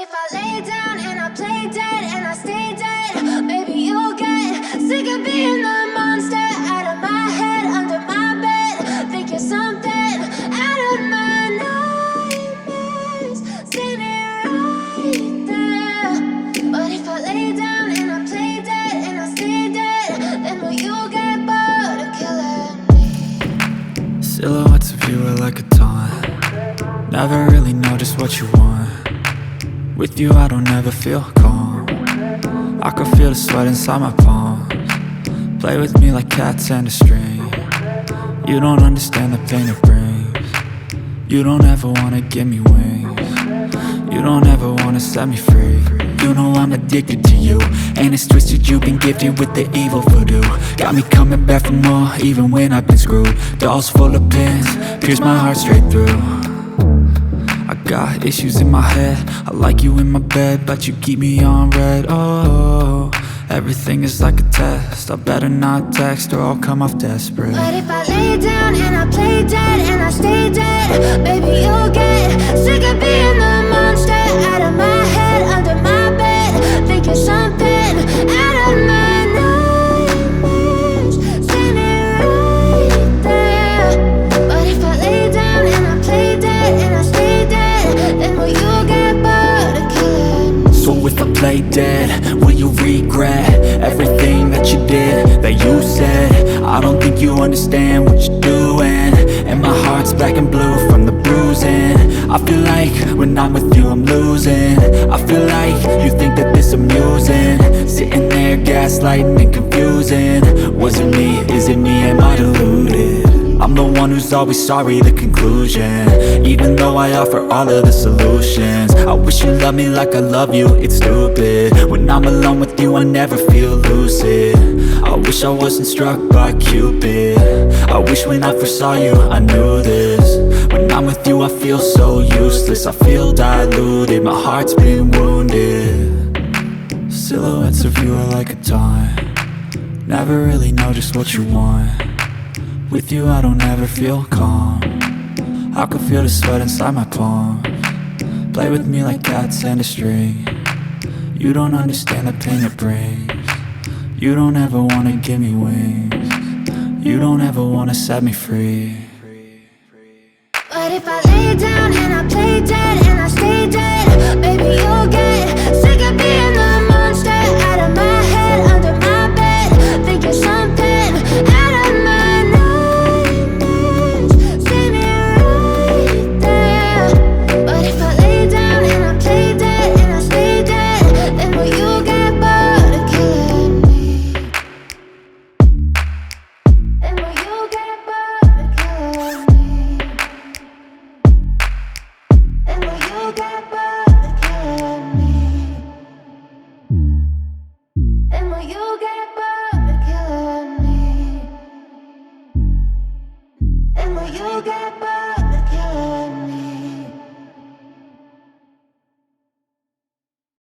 if I lay down and I play dead and I stay dead, maybe you'll get sick of being the monster out of my head, under my bed. Think you're something out of my nightmares, standing right there. But if I lay down and I play dead and I stay dead, then will you get bored of killing me? Silhouettes of you are like a taunt. Never really know just what you want. With you I don't ever feel calm. I can feel the sweat inside my palms. Play with me like cats and a string. You don't understand the pain it brings. You don't ever wanna give me wings. You don't ever wanna set me free. You know I'm addicted to you, and it's twisted, you've been gifted with the evil voodoo. Got me coming back for more, even when I've been screwed. Dolls full of pins, pierce my heart straight through. I got issues in my head, I like you in my bed, but you keep me on red. Oh, everything is like a test, I better not text or I'll come off desperate. But if I lay down and I play dead and I stay dead, baby you'll get sick of being the monster out of my head, under my bed. Think you're something out of my nightmares, standing right there. But if I lay down and I play dead and I stay dead, then will you get bored of killing me? So if I play dead, will you regret everything that you did, that you said? I don't think you understand what you're doing, and my heart's black and blue from the bruising. I feel like when I'm with you I'm losing. I feel like you think that this amusing, sitting there gaslighting and confusing. Was it me? Is it me? Am I deluded? I'm the one who's always sorry, the conclusion, even though I offer all of the solutions. I wish you loved me like I love you, it's stupid. When I'm alone with you I never feel lucid. I wish I wasn't struck by Cupid. I wish when I first saw you I knew this. When I'm with you I feel so useless, I feel diluted, my heart's been wounded. Silhouettes of you are like a taunt. Never really know just what you want. With you I don't ever feel calm. I can feel the sweat inside my palms. Play with me like cats and a string. You don't understand the pain it brings. You don't ever wanna give me wings. You don't ever wanna set me free. But if I lay down and I play dead and I stay dead, baby you'll get sick of being the monster out of my head, under my bed. Think you're something out of my nightmares, standing right there. But if I lay down and I play dead and I stay dead, then will you get bored of killing me? Then will you get bored of killing me? And will you get bored of killing me? And will you get bored of killing me? And will you get bored?